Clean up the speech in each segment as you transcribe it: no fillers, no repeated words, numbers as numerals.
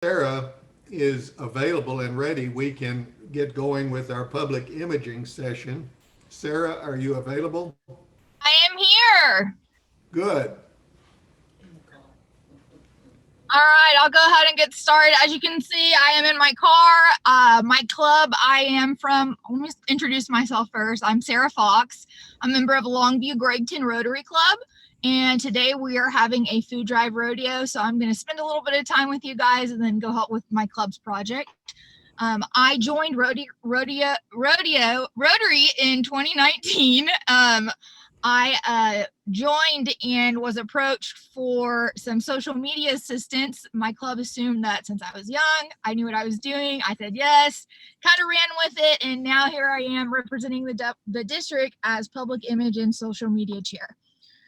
Sarah is available and ready, we can get going with our public imaging session. Sarah, are you available? I am here. Good. All right, I'll go ahead and get started. As you can see, I am in my car. My club I am from, let me introduce myself first. I'm Sarah Fox. I'm a member of Longview Gregton Rotary Club. And today we are having a food drive rodeo. So I'm going to spend a little bit of time with you guys and then go help with my club's project. I joined Rotary in 2019. I joined and was approached for some social media assistance. My club assumed that since I was young, I knew what I was doing. I said yes, kind of ran with it, and now here I am representing the district as public image and social media chair.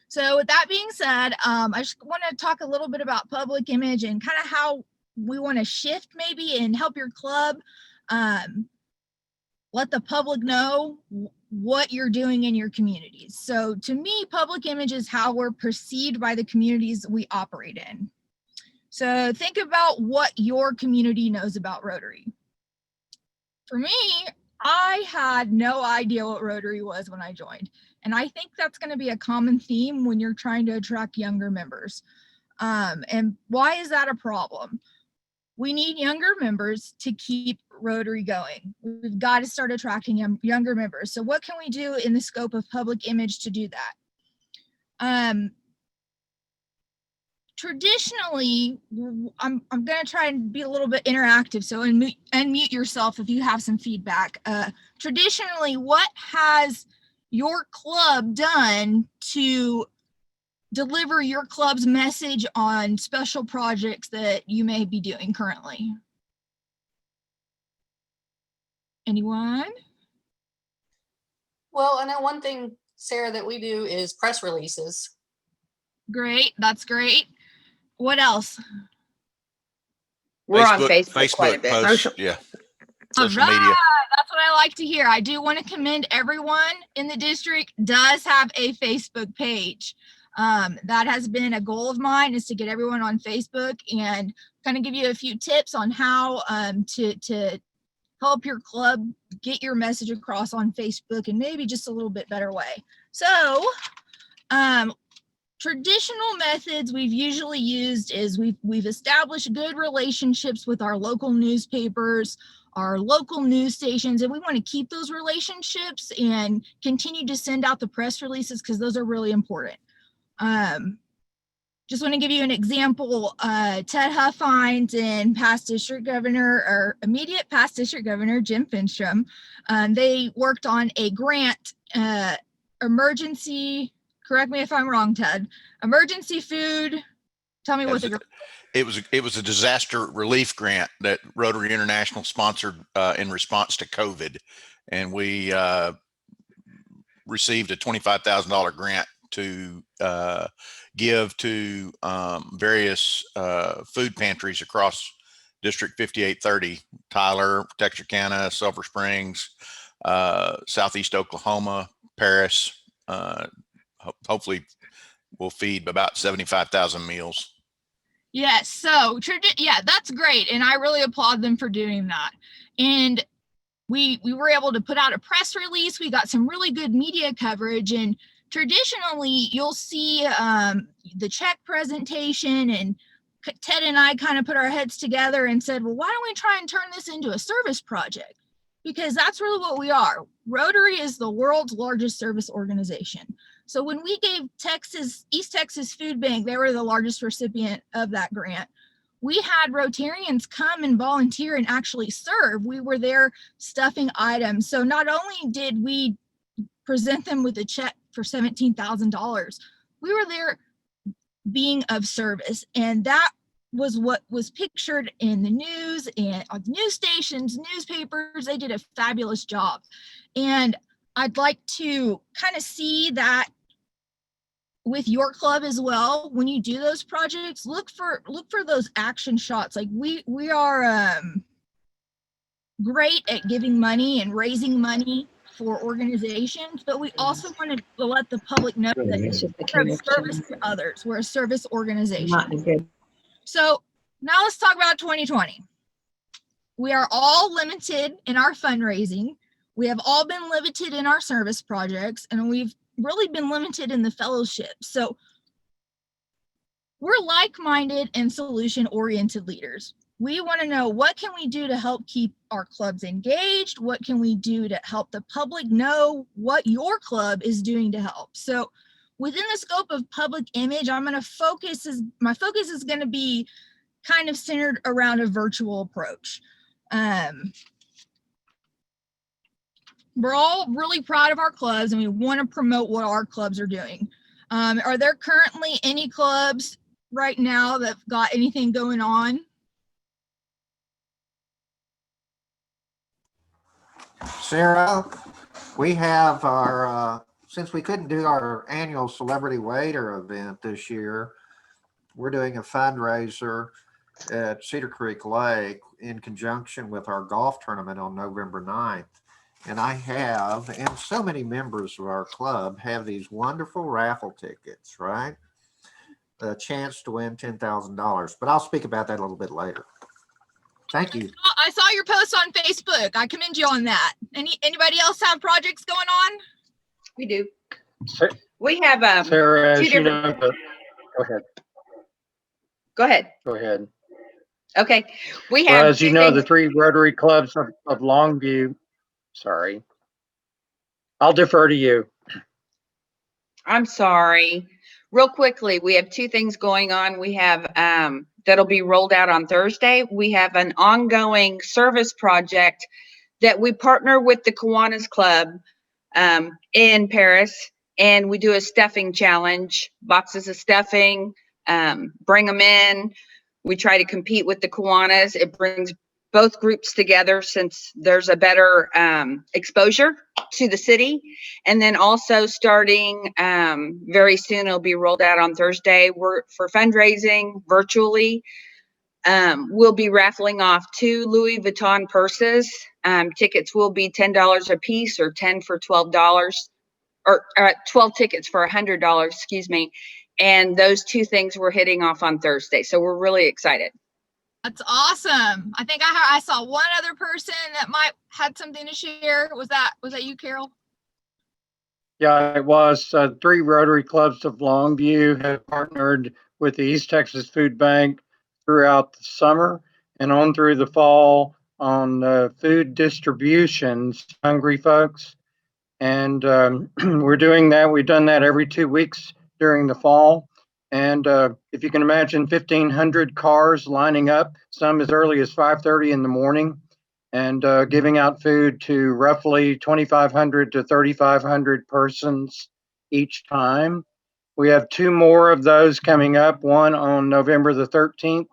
So with that being said, I just want to talk a little bit about public image and kind of how we want to shift maybe and help your club let the public know what you're doing in your communities. So to me, public image is how we're perceived by the communities we operate in. So think about what your community knows about Rotary. For me, I had no idea what Rotary was when I joined. And I think that's going to be a common theme when you're trying to attract younger members. And why is that a problem? We need younger members to keep Rotary going. We've got to start attracting younger members. So what can we do in the scope of public image to do that? Traditionally, I'm going to try and be a little bit interactive. So unmute yourself if you have some feedback. Traditionally, what has your club done to deliver your club's message on special projects that you may be doing currently? Anyone? Well, I know one thing, Sarah, that we do is press releases. Great, that's great. What else? We're on Facebook quite a bit. Social media. That's what I like to hear. I do want to commend everyone in the district does have a Facebook page. That has been a goal of mine, is to get everyone on Facebook and kind of give you a few tips on how to help your club get your message across on Facebook and maybe just a little bit better way. So traditional methods we've usually used is we've established good relationships with our local newspapers, our local news stations, and we want to keep those relationships and continue to send out the press releases because those are really important. Just want to give you an example. Ted Huffines and past district governor, or immediate past district governor, Jim Finstrom, they worked on a grant, emergency, correct me if I'm wrong, Ted, emergency food. Tell me what the It was a disaster relief grant that Rotary International sponsored in response to COVID. And we received a $25,000 grant to give to various food pantries across District 5830, Tyler, Texarkana, Sulphur Springs, Southeast Oklahoma, Paris. Hopefully we'll feed about 75,000 meals. Yes, so yeah, that's great. And I really applaud them for doing that. And we were able to put out a press release. We got some really good media coverage, and traditionally you'll see the check presentation, and Ted and I kind of put our heads together and said, well, why don't we try and turn this into a service project? Because that's really what we are. Rotary is the world's largest service organization. So when we gave East Texas Food Bank, they were the largest recipient of that grant. We had Rotarians come and volunteer and actually serve. We were there stuffing items. So not only did we present them with a check for $17,000, we were there being of service. And that was what was pictured in the news and on the news stations, newspapers. They did a fabulous job. And I'd like to kind of see that with your club as well. When you do those projects, look for those action shots. Like we are great at giving money and raising money for organizations, but we also want to let the public know that we're of service to others. We're a service organization. So Now let's talk about 2020. We are all limited in our fundraising. We have all been limited in our service projects, and we've really been limited in the fellowship. So we're like-minded and solution-oriented leaders. We want to know, what can we do to help keep our clubs engaged? What can we do to help the public know what your club is doing to help? So within the scope of public image, my focus is going to be kind of centered around a virtual approach. We're all really proud of our clubs, and we want to promote what our clubs are doing. Are there currently any clubs right now that got anything going on? Sarah, we have our, since we couldn't do our annual Celebrity Waiter event this year, we're doing a fundraiser at Cedar Creek Lake in conjunction with our golf tournament on November 9th. And I have, and so many members of our club have these wonderful raffle tickets, right? A chance to win $10,000, but I'll speak about that a little bit later. Thank you. I saw your post on Facebook. I commend you on that. Anybody else have projects going on? We do. Sa- We have Sarah, two as you different. know, go ahead. Go ahead. Go ahead. Okay. We Well, have as you two know, the things. three Rotary clubs of Longview. Sorry, I'll defer to you. I'm sorry. Real quickly, we have two things going on. We have that'll be rolled out on Thursday. We have an ongoing service project that we partner with the Kiwanis Club in Paris, and we do a stuffing challenge, boxes of stuffing, bring them in. We try to compete with the Kiwanis. It brings both groups together since there's a better exposure to the city. And then also starting very soon, it'll be rolled out on Thursday. We're for fundraising virtually. We'll be raffling off 2 Louis Vuitton purses. Tickets will be $10 a piece, or 10 for $12, or 12 tickets for $100, excuse me. And those two things we're hitting off on Thursday. So we're really excited. That's awesome. I think I saw one other person that might had something to share. Was that you, Carol? Yeah, it was. 3 Rotary clubs of Longview have partnered with the East Texas Food Bank throughout the summer and on through the fall on food distributions, hungry folks. And we're doing that. We've done that every 2 weeks during the fall. And if you can imagine 1,500 cars lining up, some as early as 5:30 in the morning, and giving out food to roughly 2,500 to 3,500 persons each time. We have 2 more of those coming up, one on November the 13th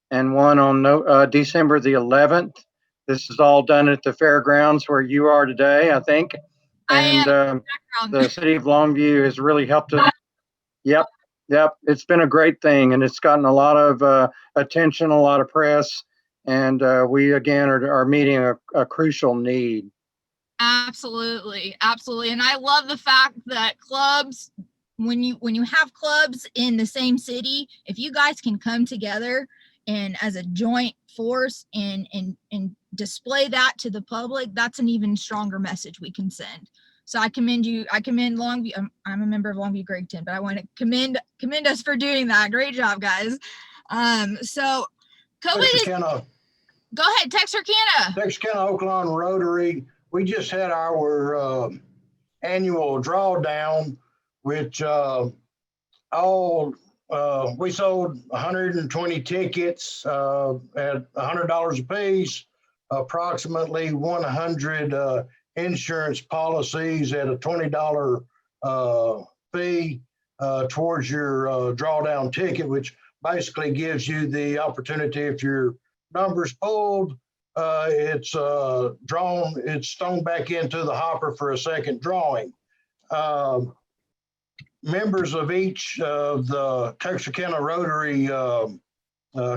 and one on December the 11th. This is all done at the fairgrounds where you are today, I think. And the city of Longview has really helped us. Yep. It's been a great thing, and it's gotten a lot of attention, a lot of press, and we again are meeting a crucial need. Absolutely. And I love the fact that clubs, when you have clubs in the same city, if you guys can come together and as a joint force and display that to the public, that's an even stronger message we can send. So I commend you. I commend Longview. I'm a member of Longview Gregton, but I want to commend us for doing that. Great job, guys. So COVID is, go ahead, Texarkana. Texarkana Oaklawn Rotary. We just had our annual drawdown, which we sold 120 tickets at $100 a piece, approximately 100 insurance policies at a $20 fee towards your drawdown ticket, which basically gives you the opportunity, if your number's pulled, it's drawn, it's thrown back into the hopper for a second drawing. Members of each of the Texarkana Rotary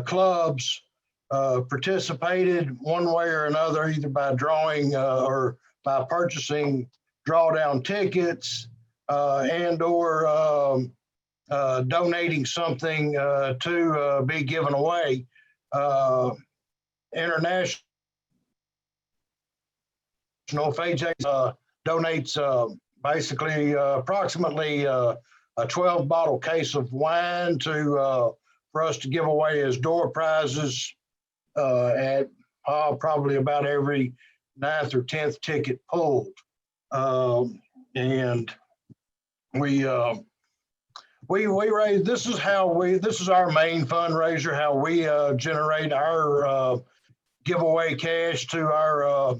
clubs participated one way or another, either by drawing or by purchasing drawdown tickets and or donating something to be given away. International FAJ donates basically approximately a 12 bottle case of wine to for us to give away as door prizes at probably about every 9th or 10th ticket pulled. And we raise, this is our main fundraiser, how we generate our giveaway cash to our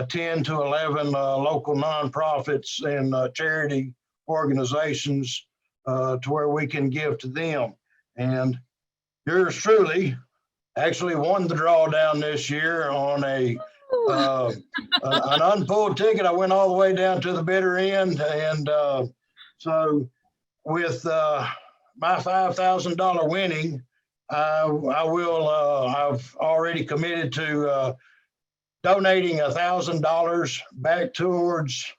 10 to 11 local nonprofits and charity organizations to where we can give to them. And yours truly actually won the drawdown this year on an unpulled ticket. I went all the way down to the bitter end. And so with my $5,000 winning, I've already committed to donating $1,000 back towards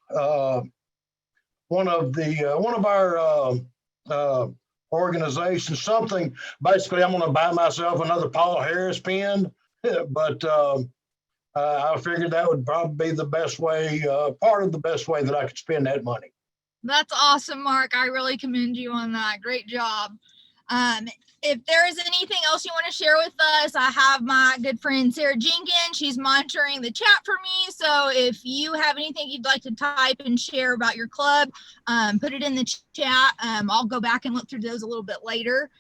one of our organizations. Something basically, I'm going to buy myself another Paul Harris pen, but I figured that would probably be the best way, part of the best way that I could spend that money. That's awesome, Mark. I really commend you on that. Great job. If there is anything else you want to share with us, I have my good friend Sarah Jenkins. She's monitoring the chat for me. So if you have anything you'd like to type and share about your club, put it in the chat. I'll go back and look through those a little bit later.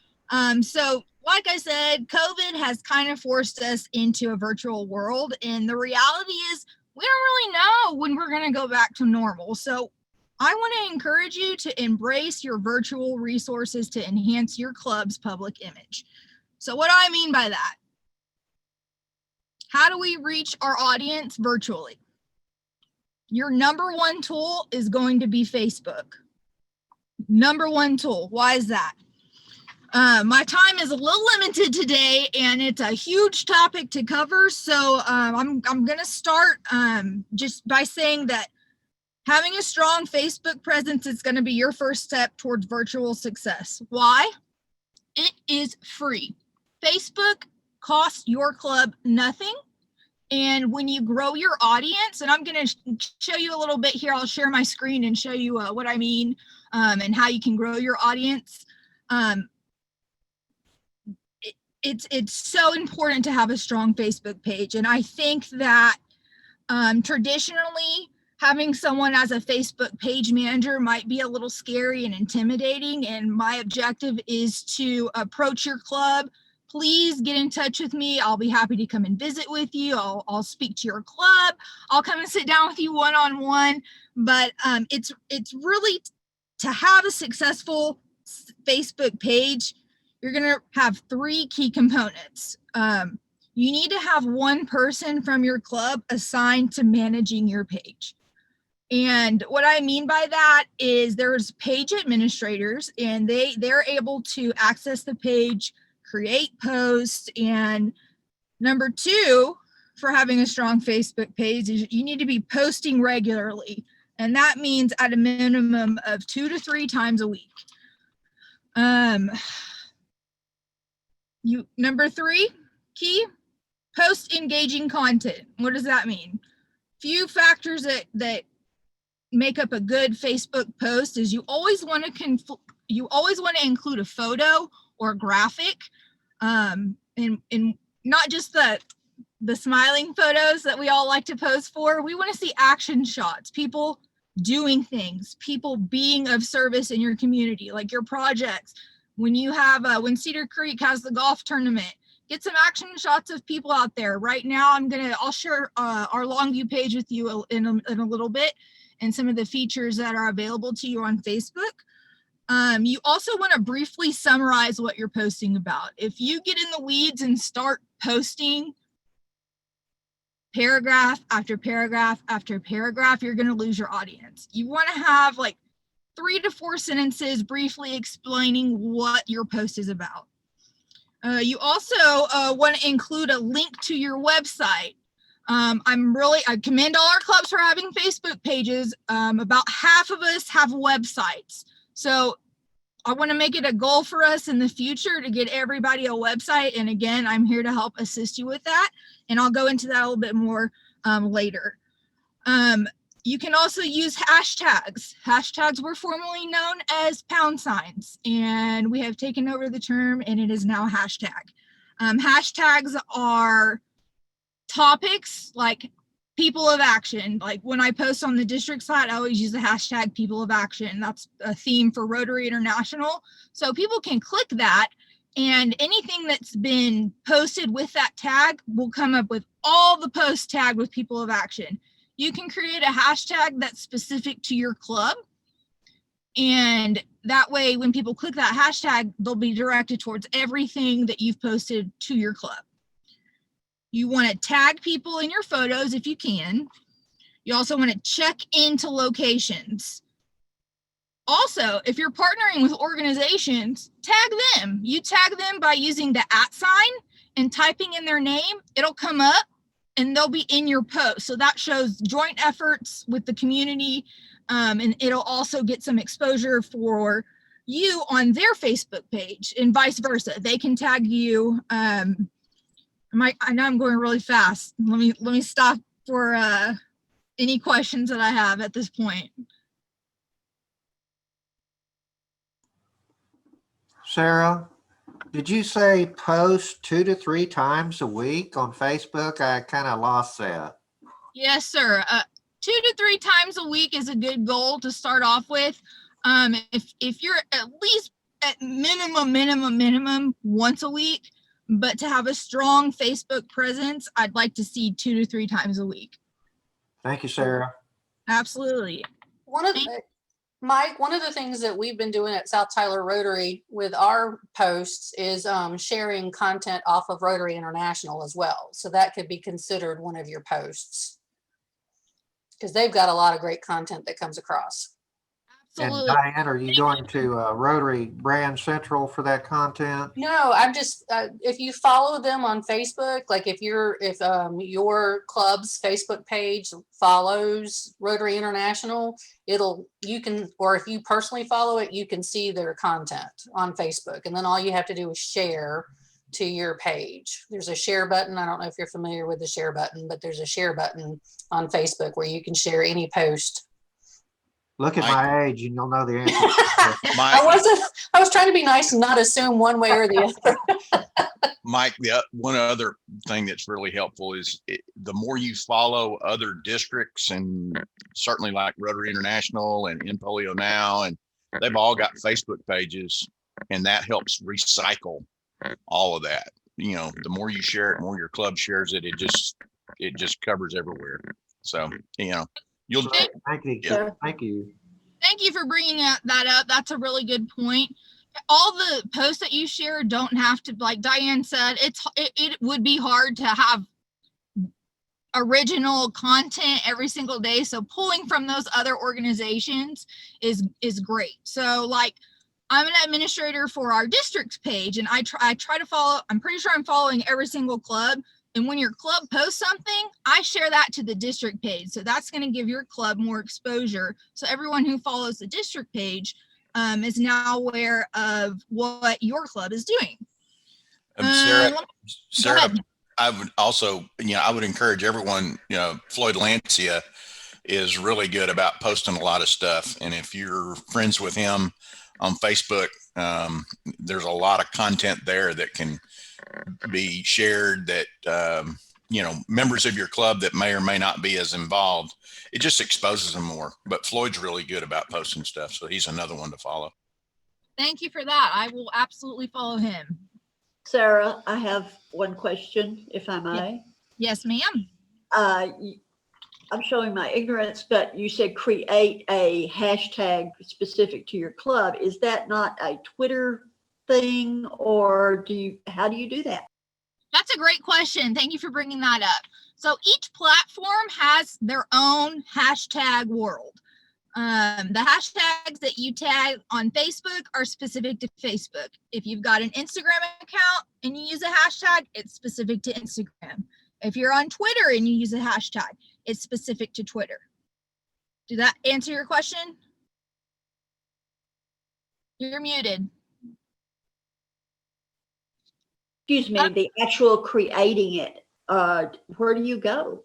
So like I said, COVID has kind of forced us into a virtual world. And the reality is we don't really know when we're going to go back to normal. So I want to encourage you to embrace your virtual resources to enhance your club's public image. So what do I mean by that? How do we reach our audience virtually? Your number one tool is going to be Facebook. Number one tool. Why is that? My time is a little limited today and it's a huge topic to cover. So I'm going to start just by saying that having a strong Facebook presence is going to be your first step towards virtual success. Why? It is free. Facebook costs your club nothing. And when you grow your audience, and I'm going to show you a little bit here, I'll share my screen and show you what I mean and how you can grow your audience. It's so important to have a strong Facebook page. And I think that traditionally, having someone as a Facebook page manager might be a little scary and intimidating. And my objective is to approach your club. Please get in touch with me. I'll be happy to come and visit with you. I'll speak to your club. I'll come and sit down with you one-on-one. But it's really, to have a successful Facebook page, you're going to have 3 key components. You need to have one person from your club assigned to managing your page. And what I mean by that is there's page administrators and they're able to access the page, create posts. And number 2, for having a strong Facebook page is you need to be posting regularly. And that means at a minimum of 2 to 3 times a week. Number 3 key, post engaging content. What does that mean? Few factors that make up a good Facebook post is you always want to include a photo or a graphic, and not just the smiling photos that we all like to pose for. We want to see action shots, people doing things, people being of service in your community, like your projects. When you have when Cedar Creek has the golf tournament, get some action shots of people out there. Right now, I'll share our Longview page with you in a little bit, and some of the features that are available to you on Facebook. You also want to briefly summarize what you're posting about. If you get in the weeds and start posting paragraph after paragraph after paragraph, you're going to lose your audience. You want to have like 3 to 4 sentences briefly explaining what your post is about. You also want to include a link to your website. I commend all our clubs for having Facebook pages. About half of us have websites. So I want to make it a goal for us in the future to get everybody a website. And again, I'm here to help assist you with that. And I'll go into that a little bit more later. You can also use hashtags. Hashtags were formerly known as pound signs, and we have taken over the term and it is now hashtag. Hashtags are topics like people of action. Like when I post on the district site, I always use the hashtag people of action. That's a theme for Rotary International. So people can click that, and anything that's been posted with that tag will come up with all the posts tagged with people of action. You can create a hashtag that's specific to your club. And that way, when people click that hashtag, they'll be directed towards everything that you've posted to your club. You want to tag people in your photos if you can. You also want to check into locations. Also, if you're partnering with organizations, tag them. You tag them by using the @ sign and typing in their name. It'll come up and they'll be in your post. So that shows joint efforts with the community. And it'll also get some exposure for you on their Facebook page and vice versa. They can tag you. I know I'm going really fast. Let me stop for any questions that I have at this point. Sarah, did you say post 2 to 3 times a week on Facebook? I kind of lost that. Yes, sir. 2 to 3 times a week is a good goal to start off with. If you're at least at minimum once a week, but to have a strong Facebook presence, I'd like to see 2 to 3 times a week. Thank you, Sarah. Absolutely. Mike, one of the things that we've been doing at South Tyler Rotary with our posts is sharing content off of Rotary International as well. So that could be considered one of your posts, because they've got a lot of great content that comes across. Absolutely. And Diane, are you going to Rotary Brand Central for that content? No, I'm just if you follow them on Facebook, like if your club's Facebook page follows Rotary International, or if you personally follow it, you can see their content on Facebook, and then all you have to do is share to your page. There's a share button. I don't know if you're familiar with the share button, but there's a share button on Facebook where you can share any post. Look at my age and you'll know the answer. I was trying to be nice and not assume one way or the other. Mike, one other thing that's really helpful is the more you follow other districts, and certainly like Rotary International and In Polio Now, and they've all got Facebook pages, and that helps recycle all of that. You know, the more you share it, the more your club shares it, it just covers everywhere. So, you know, Thank you. Yeah. Thank you. Thank you for bringing that up. That's a really good point. All the posts that you share don't have to, like Diane said, it would be hard to have original content every single day. So pulling from those other organizations is great. So like, I'm an administrator for our district's page, and I try to follow, I'm pretty sure I'm following every single club. And when your club posts something, I share that to the district page. So that's going to give your club more exposure. So everyone who follows the district page is now aware of what your club is doing. Sarah, I would also, I would encourage everyone, Floyd Lancia is really good about posting a lot of stuff. And if you're friends with him on Facebook, there's a lot of content there that can be shared that, members of your club that may or may not be as involved, it just exposes them more. But Floyd's really good about posting stuff. So he's another one to follow. Thank you for that. I will absolutely follow him. Sarah, I have one question, if I may. Yes, ma'am. I'm showing my ignorance, but you said create a hashtag specific to your club. Is that not a Twitter thing, or how do you do that? That's a great question. Thank you for bringing that up. So each platform has their own hashtag world. The hashtags that you tag on Facebook are specific to Facebook. If you've got an Instagram account and you use a hashtag, it's specific to Instagram. If you're on Twitter and you use a hashtag, it's specific to Twitter. Did that answer your question? You're muted. Excuse me, the actual creating it, where do you go?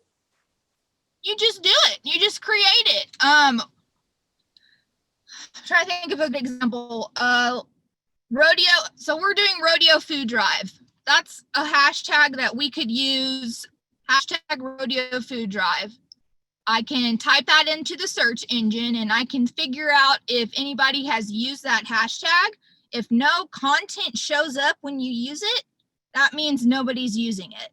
You just do it. You just create it. I'm trying to think of an example. Rodeo. So we're doing rodeo food drive. That's a hashtag that we could use. Hashtag rodeo food drive. I can type that into the search engine and I can figure out if anybody has used that hashtag. If no content shows up when you use it, that means nobody's using it.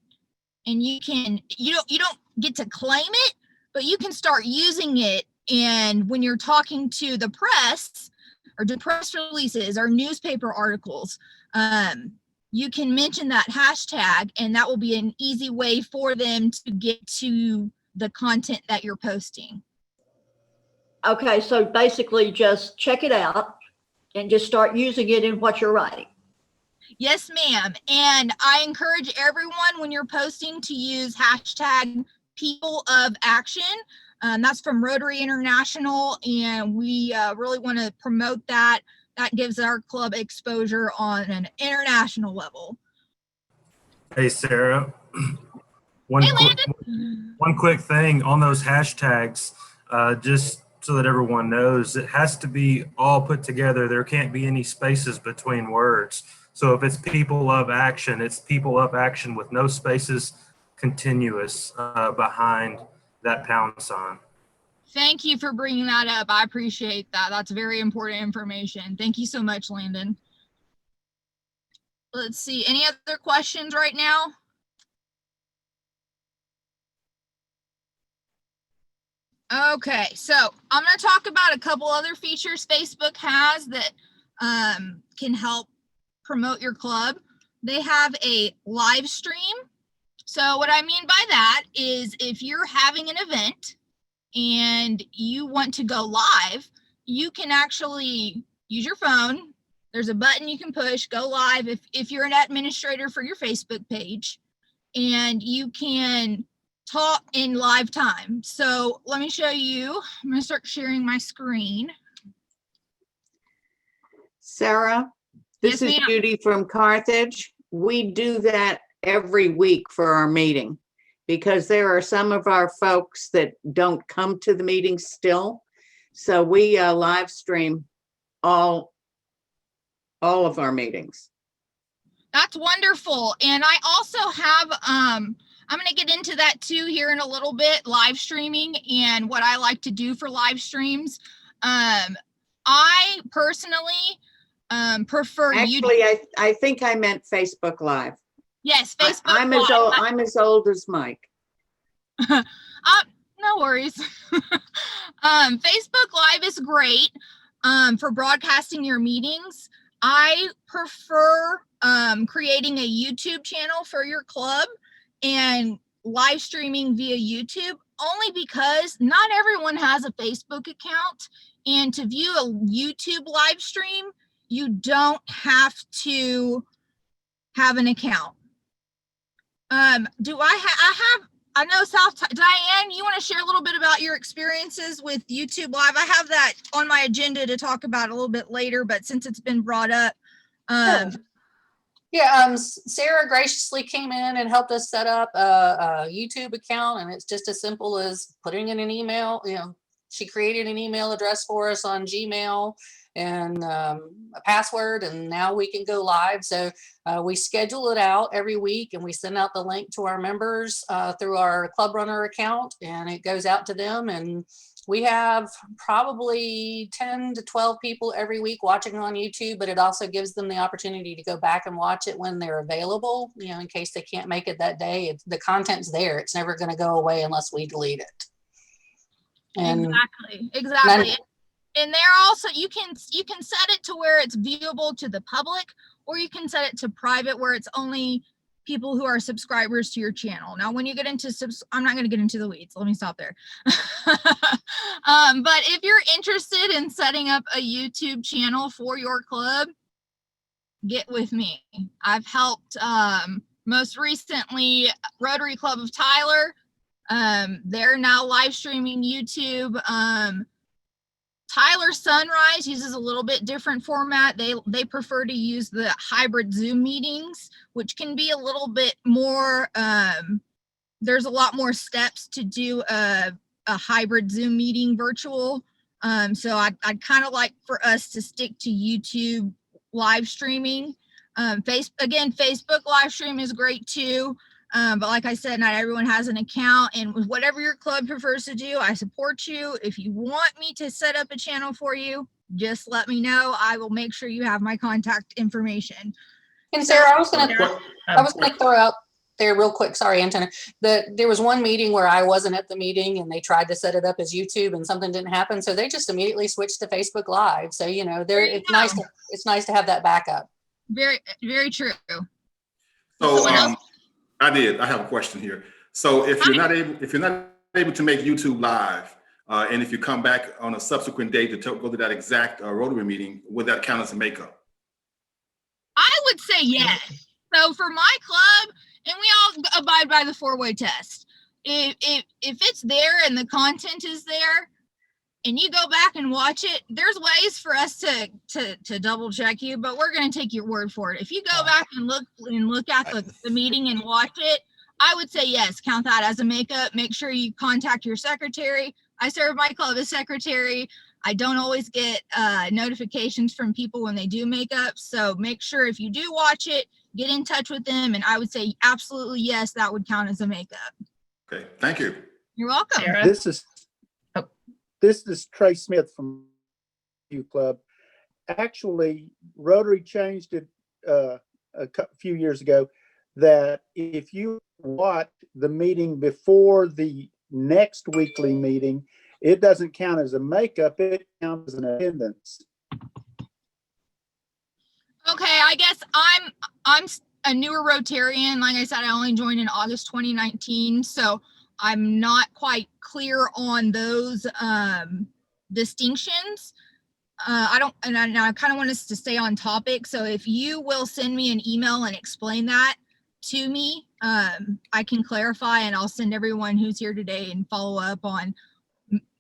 And you don't get to claim it, but you can start using it. And when you're talking to the press or to press releases or newspaper articles, you can mention that hashtag, and that will be an easy way for them to get to the content that you're posting. Okay, so basically just check it out and just start using it in what you're writing. Yes, ma'am. And I encourage everyone when you're posting to use hashtag People of Action. That's from Rotary International, and we really want to promote that. That gives our club exposure on an international level. Hey, Sarah. One quick thing on those hashtags, just so that everyone knows, it has to be all put together. There can't be any spaces between words. So if it's People of Action, it's People of Action with no spaces, continuous behind that pound sign. Thank you for bringing that up. I appreciate that. That's very important information. Thank you so much, Landon. Let's see, any other questions right now? Okay, so I'm going to talk about a couple other features Facebook has that can help promote your club. They have a live stream. So what I mean by that is if you're having an event and you want to go live, you can actually use your phone. There's a button you can push, go live if you're an administrator for your Facebook page, and you can talk in live time. So let me show you. I'm going to start sharing my screen. Sarah, this Yes, is ma'am. Judy from Carthage. We do that every week for our meeting because there are some of our folks that don't come to the meeting still. So we live stream all of our meetings. That's wonderful. And I also have, I'm going to get into that too here in a little bit, live streaming and what I like to do for live streams. I personally prefer Actually, YouTube. I think I meant Facebook Live. Yes, Facebook I'm Live. as old as Mike. No worries. Facebook Live is great for broadcasting your meetings. I prefer creating a YouTube channel for your club and live streaming via YouTube, only because not everyone has a Facebook account. And to view a YouTube live stream, you don't have to have an account. I know Diane, you want to share a little bit about your experiences with YouTube Live? I have that on my agenda to talk about a little bit later, but since it's been brought up. Sarah graciously came in and helped us set up a YouTube account, and it's just as simple as putting in an email. She created an email address for us on Gmail and a password, and now we can go live. So we schedule it out every week, and we send out the link to our members through our Club Runner account, and it goes out to them. And we have probably 10 to 12 people every week watching on YouTube, but it also gives them the opportunity to go back and watch it when they're available, in case they can't make it that day. The content's there. It's never going to go away unless we delete it. And Exactly. And there also, you can set it to where it's viewable to the public, or you can set it to private where it's only people who are subscribers to your channel. Now, when you get into I'm not going to get into the weeds. Let me stop there. But if you're interested in setting up a YouTube channel for your club, get with me. I've helped most recently Rotary Club of Tyler. They're now live streaming YouTube. Tyler Sunrise uses a little bit different format. They prefer to use the hybrid Zoom meetings, which can be a little bit more, there's a lot more steps to do a hybrid Zoom meeting virtual. So I'd kind of like for us to stick to YouTube live streaming. Facebook live stream is great too. But like I said, not everyone has an account, and with whatever your club prefers to do, I support you. If you want me to set up a channel for you, just let me know. I will make sure you have my contact information. And Sarah, I was gonna throw out there real quick. Sorry, Antonio. There was one meeting where I wasn't at the meeting and they tried to set it up as YouTube and something didn't happen. So they just immediately switched to Facebook Live. So, you know, it's nice to have that backup. Very, very true. So I have a question here. So if you're not able to make YouTube Live, and if you come back on a subsequent day to go to that exact Rotary meeting, would that count as a makeup? I would say yes. So for my club, and we all abide by the 4-way test. If it's there and the content is there, and you go back and watch it, there's ways for us to double check you, but we're going to take your word for it. If you go back and look at the meeting and watch it, I would say yes, count that as a makeup. Make sure you contact your secretary. I serve my club as secretary. I don't always get notifications from people when they do makeup. So make sure if you do watch it, get in touch with them. And I would say absolutely yes, that would count as a makeup. Okay, thank you. You're welcome. This is Trey Smith from U Club. Actually, Rotary changed it a few years ago that if you watch the meeting before the next weekly meeting, it doesn't count as a makeup, it counts as an attendance. Okay, I guess I'm a newer Rotarian. Like I said, I only joined in August 2019, so I'm not quite clear on those distinctions. I kind of want us to stay on topic. So if you will send me an email and explain that to me, I can clarify, and I'll send everyone who's here today and follow up on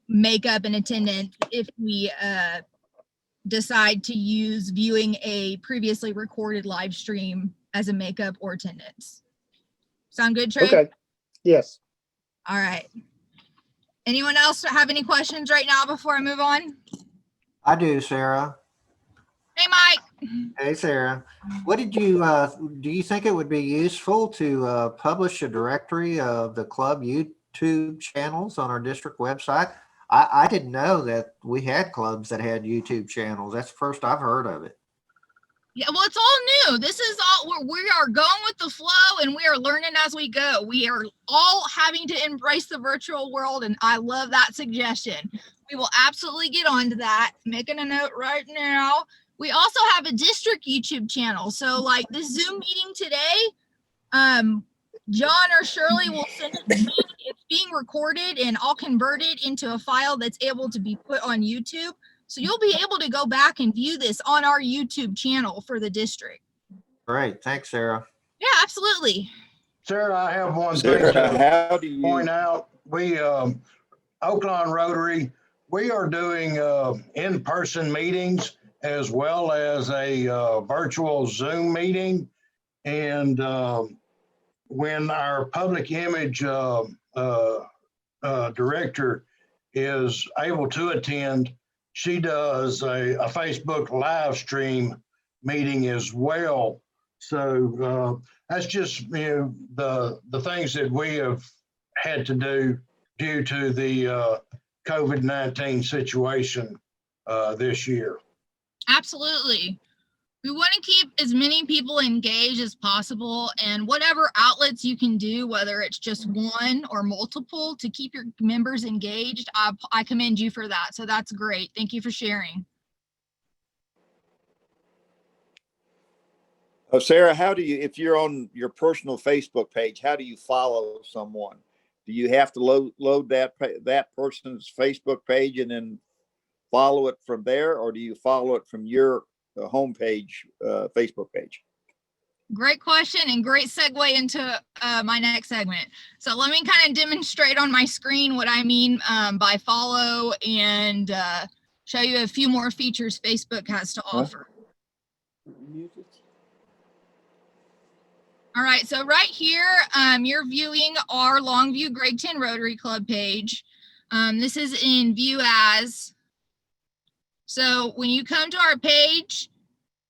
makeup and attendance if we decide to use viewing a previously recorded live stream as a makeup or attendance. Sound good, Trey? Okay. Yes. All right. Anyone else have any questions right now before I move on? I do, Sarah. Hey, Mike. Hey, Sarah. What did you, do you think it would be useful to publish a directory of the club YouTube channels on our district website? I didn't know that we had clubs that had YouTube channels. That's the first I've heard of it. Yeah, well, it's all new. This is all, we are going with the flow and we are learning as we go. We are all having to embrace the virtual world, and I love that suggestion. We will absolutely get onto that. Making a note right now. We also have a district YouTube channel. So like this Zoom meeting today, John or Shirley will send it to me. It's being recorded and I'll convert it into a file that's able to be put on YouTube. So you'll be able to go back and view this on our YouTube channel for the district. Great. Thanks, Sarah. Yeah, absolutely. Sarah, I have one thing to point out. We, Oaklawn Rotary, we are doing in-person meetings as well as a virtual Zoom meeting. And when our public image director is able to attend, she does a Facebook live stream meeting as well. So that's just, you know, the things that we have had to do due to the COVID-19 situation this year. Absolutely. We want to keep as many people engaged as possible, and whatever outlets you can do, whether it's just one or multiple, to keep your members engaged, I commend you for that. So that's great. Thank you for sharing. Sarah, how do you, if you're on your personal Facebook page, how do you follow someone? Do you have to load that person's Facebook page and then follow it from there, or do you follow it from your homepage, Facebook page? Great question and great segue into my next segment. So let me kind of demonstrate on my screen what I mean by follow and show you a few more features Facebook has to offer. All right, so right here, you're viewing our Longview Gregton Rotary Club page. This is in view as. So when you come to our page,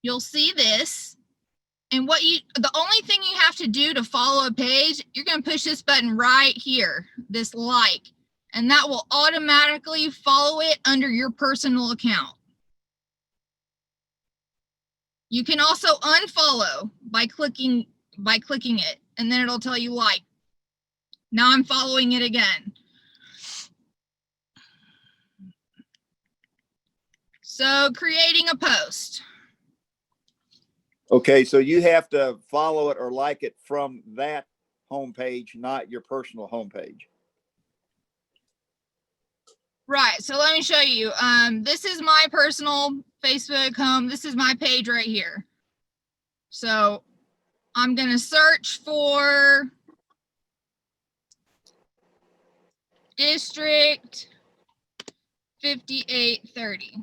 you'll see this. And the only thing you have to do to follow a page, you're gonna push this button right here, this like, and that will automatically follow it under your personal account. You can also unfollow by clicking it, and then it'll tell you like. Now I'm following it again. So creating a post. Okay, so you have to follow it or like it from that homepage, not your personal homepage. Right, so let me show you. This is my personal Facebook home. This is my page right here. So I'm gonna search for District 5830.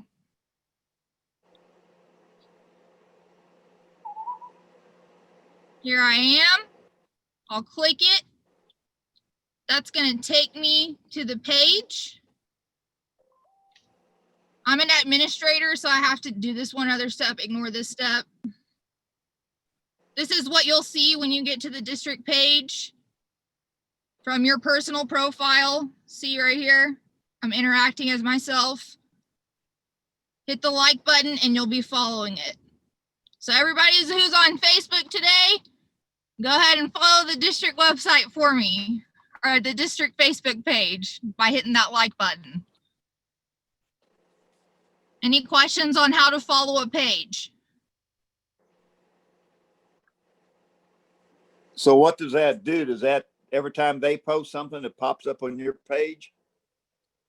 Here I am. I'll click it. That's gonna take me to the page. I'm an administrator, so I have to do this one other step, ignore this step. This is what you'll see when you get to the district page. From your personal profile, see right here, I'm interacting as myself. Hit the like button and you'll be following it. So everybody who's on Facebook today, go ahead and follow the district website for me, or the district Facebook page by hitting that like button. Any questions on how to follow a page? So what does that do? Does that every time they post something, it pops up on your page?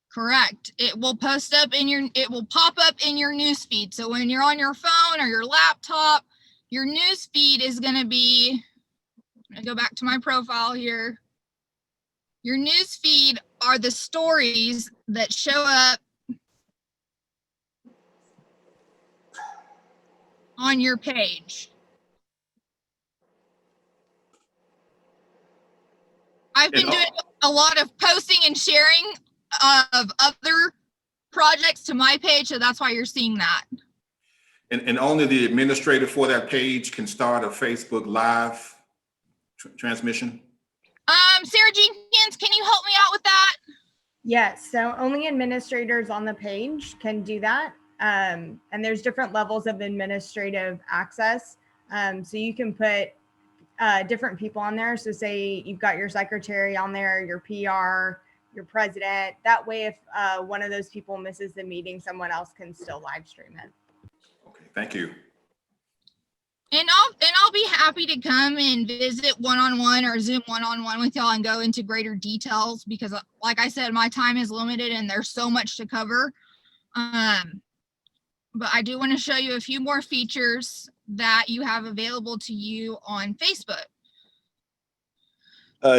Correct. It will post up it will pop up in your news feed. So when you're on your phone or your laptop, your news feed is going to be, I'm going to go back to my profile here. Your news feed are the stories that show up on your page. I've been doing a lot of posting and sharing of other projects to my page, so that's why you're seeing that. And only the administrator for that page can start a Facebook Live transmission? Sarah Jenkins, can you help me out with that? Yes, so only administrators on the page can do that. And there's different levels of administrative access. So you can put different people on there. So say you've got your secretary on there, your PR, your president. That way, if one of those people misses the meeting, someone else can still live stream it. Okay, thank you. And I'll be happy to come and visit one-on-one or Zoom one-on-one with y'all and go into greater details because, like I said, my time is limited and there's so much to cover. But I do want to show you a few more features that you have available to you on Facebook.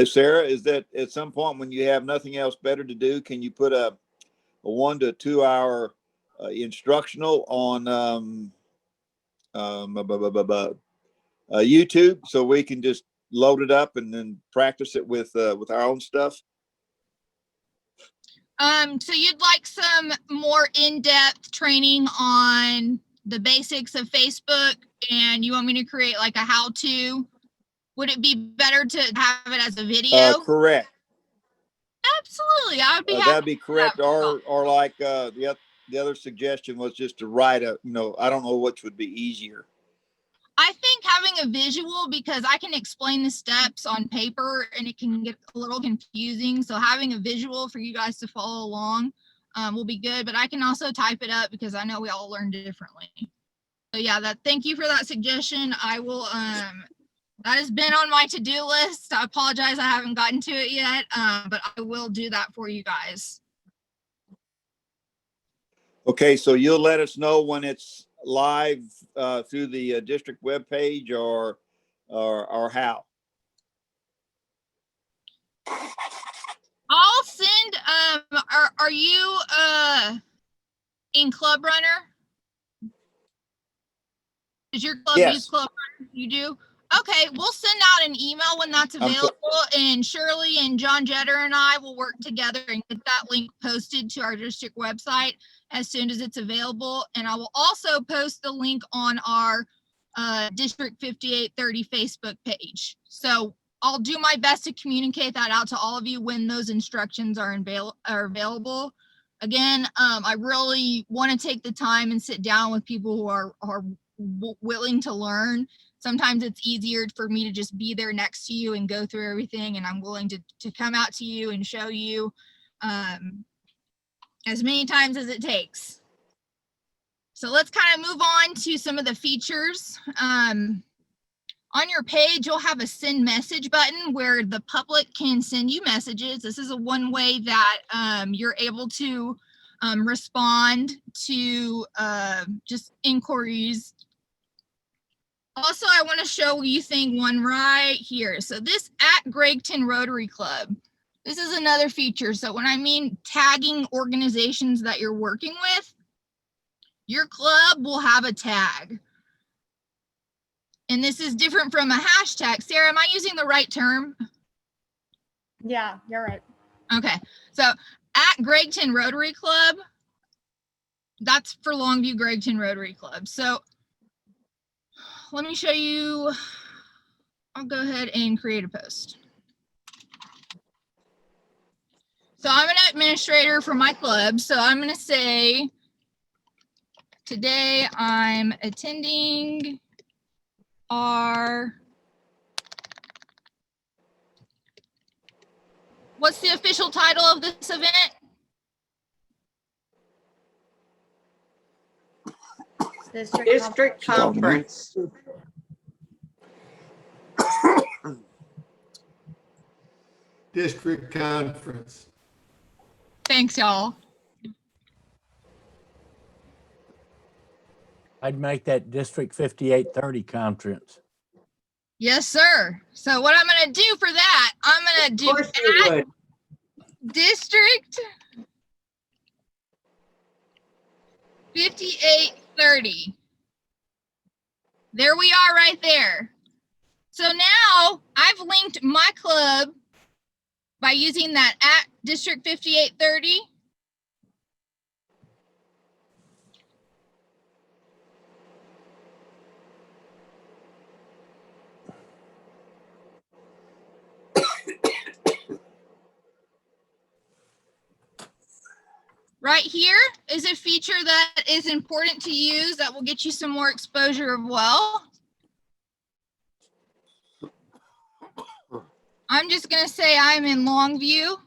Sarah, is that at some point when you have nothing else better to do, can you put a 1 to 2 hour instructional on YouTube so we can just load it up and then practice it with our own stuff? So you'd like some more in-depth training on the basics of Facebook and you want me to create like a how-to? Would it be better to have it as a video? Correct. Absolutely. I would be happy. That'd be correct. Or like the other suggestion was just to write I don't know which would be easier. I think having a visual, because I can explain the steps on paper and it can get a little confusing. So having a visual for you guys to follow along will be good, but I can also type it up because I know we all learn differently. So yeah, thank you for that suggestion. I will, that has been on my to-do list. I apologize I haven't gotten to it yet, but I will do that for you guys. Okay, so you'll let us know when it's live through the district webpage or how? I'll send, are you, in Club Runner? Does your club Yes. use Club Runner? You do? Okay, we'll send out an email when that's available, and Shirley and John Jetter and I will work together and get that link posted to our district website as soon as it's available. And I will also post the link on our District 5830 Facebook page. So I'll do my best to communicate that out to all of you when those instructions are available. Again, I really want to take the time and sit down with people who are willing to learn. Sometimes it's easier for me to just be there next to you and go through everything, and I'm willing to come out to you and show you as many times as it takes. So let's kind of move on to some of the features. On your page, you'll have a send message button where the public can send you messages. This is one way that you're able to respond to just inquiries. Also, I want to show you one right here. So this at Gregton Rotary Club, this is another feature. So when I mean tagging organizations that you're working with, your club will have a tag. And this is different from a hashtag. Sarah, am I using the right term? Yeah, you're right. Okay, so at Gregton Rotary Club, that's for Longview Gregton Rotary Club. So let me show you, I'll go ahead and create a post. So I'm an administrator for my club. So I'm gonna say, today I'm attending what's the official title of this event? District conference. District conference. Thanks, y'all. I'd make that District 5830 conference. Yes, sir. So what I'm going to do for that, I'm going to do at District 5830. There we are right there. So now I've linked my club by using that at District 5830. Right here is a feature that is important to use that will get you some more exposure as well. I'm just going to say I'm in Longview.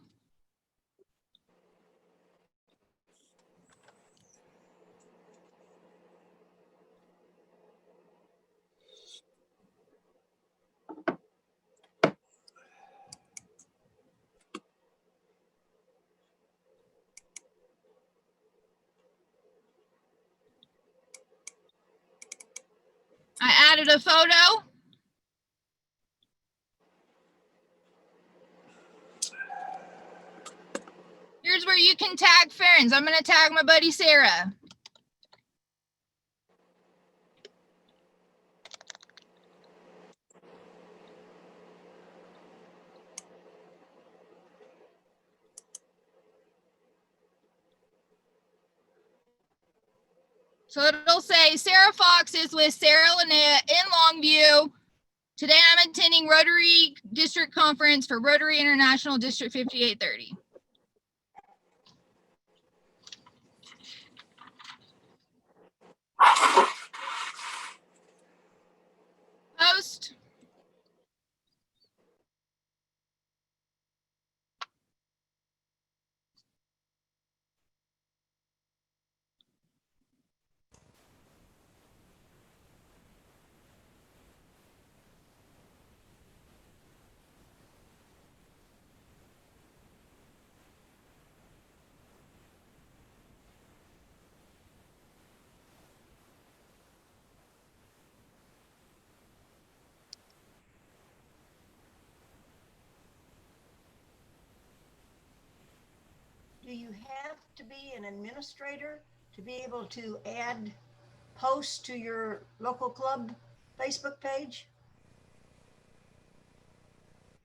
I added a photo. Here's where you can tag friends. I'm going to tag my buddy Sarah. So it'll say Sarah Fox is with Sarah Lynette in Longview. Today I'm attending Rotary District Conference for Rotary International District 5830. Post. Do you have to be an administrator to be able to add posts to your local club Facebook page?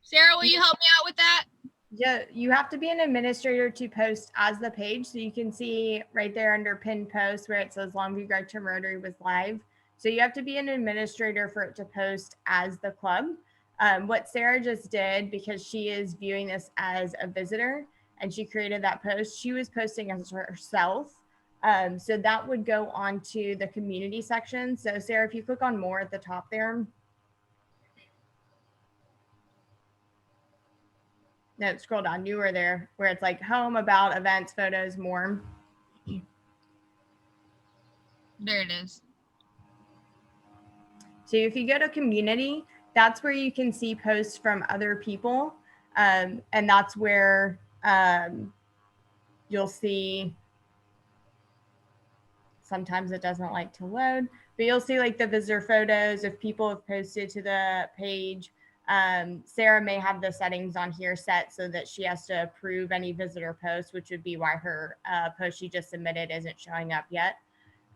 Sarah, will you help me out with that? Yeah, you have to be an administrator to post as the page. So you can see right there under pinned post where it says Longview Gregton Rotary was live. So you have to be an administrator for it to post as the club. What Sarah just did, because she is viewing this as a visitor and she created that post, she was posting as herself. So that would go onto the community section. So Sarah, if you click on more at the top there. No, scroll down, newer there, where it's like home, about, events, photos, more. There it is. So if you go to community, that's where you can see posts from other people. And that's where you'll see, sometimes it doesn't like to load, but you'll see like the visitor photos if people have posted to the page. Sarah may have the settings on here set so that she has to approve any visitor posts, which would be why her post she just submitted isn't showing up yet.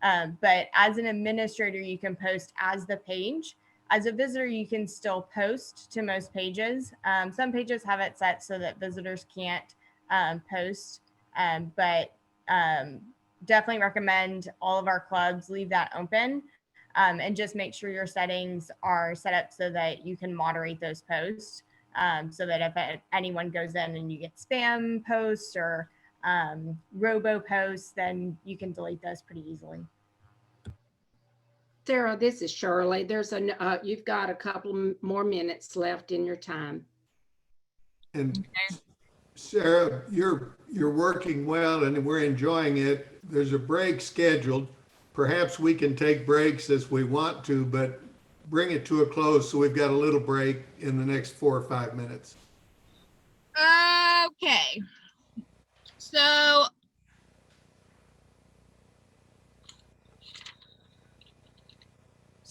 But as an administrator, you can post as the page. As a visitor, you can still post to most pages. Some pages have it set so that visitors can't post, but definitely recommend all of our clubs leave that open. And just make sure your settings are set up so that you can moderate those posts, so that if anyone goes in and you get spam posts or robo posts, then you can delete those pretty easily. Sarah, this is Shirley. There's you've got a couple more minutes left in your time. And Sarah, you're working well and we're enjoying it. There's a break scheduled. Perhaps we can take breaks as we want to, but bring it to a close so we've got a little break in the next 4 or 5 minutes. Okay. So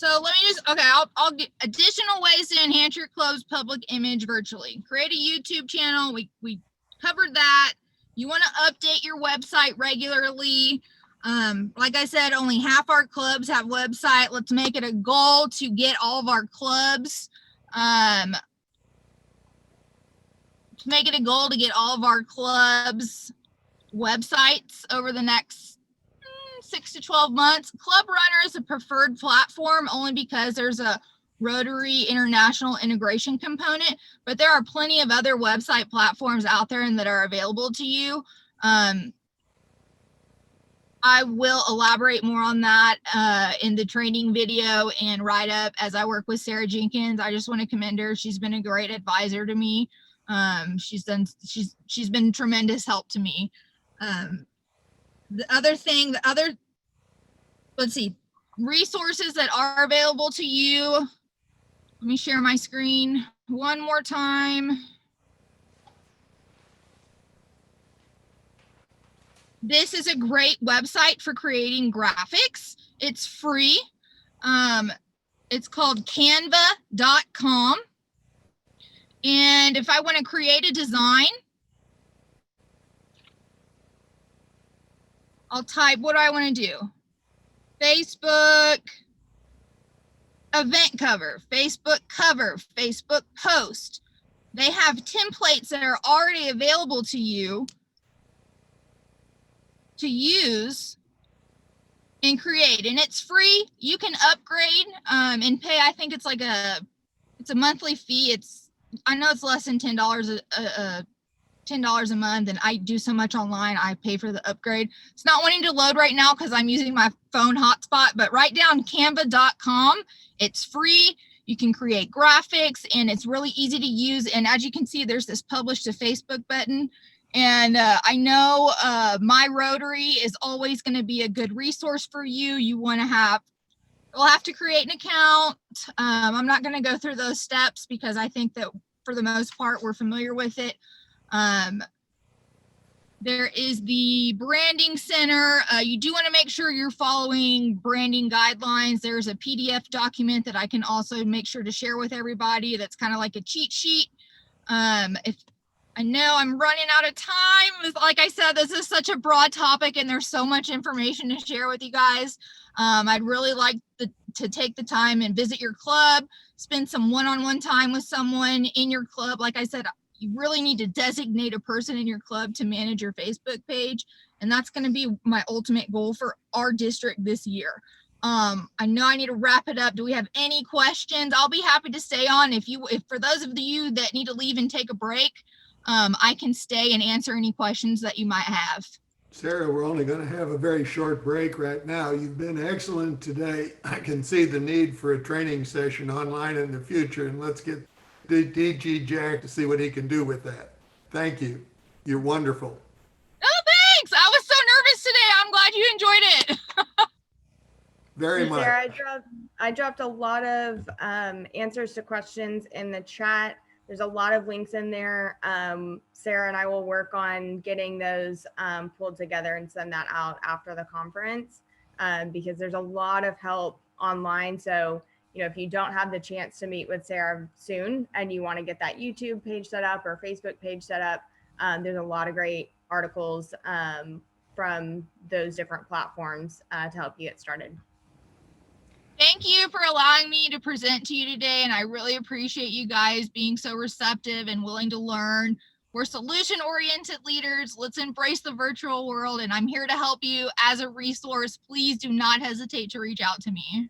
let me just, okay, I'll get additional ways to enhance your club's public image virtually. Create a YouTube channel. We covered that. You want to update your website regularly. Like I said, only half our clubs have website. Let's make it a goal to get all of our clubs, to make it a goal to get all of our clubs websites over the next 6 to 12 months. Club Runner is a preferred platform only because there's a Rotary International integration component, but there are plenty of other website platforms out there and that are available to you. I will elaborate more on that in the training video and write up as I work with Sarah Jenkins. I just want to commend her. She's been a great advisor to me. She's been tremendous help to me. Let's see, resources that are available to you. Let me share my screen one more time. This is a great website for creating graphics. It's free. It's called canva.com. And if I want to create a design, I'll type, what do I want to do? Facebook event cover, Facebook cover, Facebook post. They have templates that are already available to you to use and create, and it's free. You can upgrade and pay. I think it's like it's a monthly fee. I know it's less than $10 a month, and I do so much online, I pay for the upgrade. It's not wanting to load right now because I'm using my phone hotspot, but write down canva.com. It's free. You can create graphics and it's really easy to use. And as you can see, there's this publish to Facebook button. And I know My Rotary is always going to be a good resource for you. You'll have to create an account. I'm not going to go through those steps because I think that for the most part, we're familiar with it. There is the branding center. You do want to make sure you're following branding guidelines. There's a PDF document that I can also make sure to share with everybody. That's kind of like a cheat sheet. I know I'm running out of time. Like I said, this is such a broad topic and there's so much information to share with you guys. I'd really like to take the time and visit your club, spend some one-on-one time with someone in your club. Like I said, you really need to designate a person in your club to manage your Facebook page. And that's going to be my ultimate goal for our district this year. I know I need to wrap it up. Do we have any questions? I'll be happy to stay on. If for those of you that need to leave and take a break, I can stay and answer any questions that you might have. Sarah, we're only going to have a very short break right now. You've been excellent today. I can see the need for a training session online in the future, and let's get DG Jack to see what he can do with that. Thank you. You're wonderful. Oh, thanks. I was so nervous today. I'm glad you enjoyed it. Very much. Sarah, I dropped a lot of answers to questions in the chat. There's a lot of links in there. Sarah and I will work on getting those pulled together and send that out after the conference because there's a lot of help online. So, if you don't have the chance to meet with Sarah soon and you want to get that YouTube page set up or Facebook page set up, there's a lot of great articles from those different platforms to help you get started. Thank you for allowing me to present to you today. And I really appreciate you guys being so receptive and willing to learn. We're solution-oriented leaders. Let's embrace the virtual world. And I'm here to help you as a resource. Please do not hesitate to reach out to me.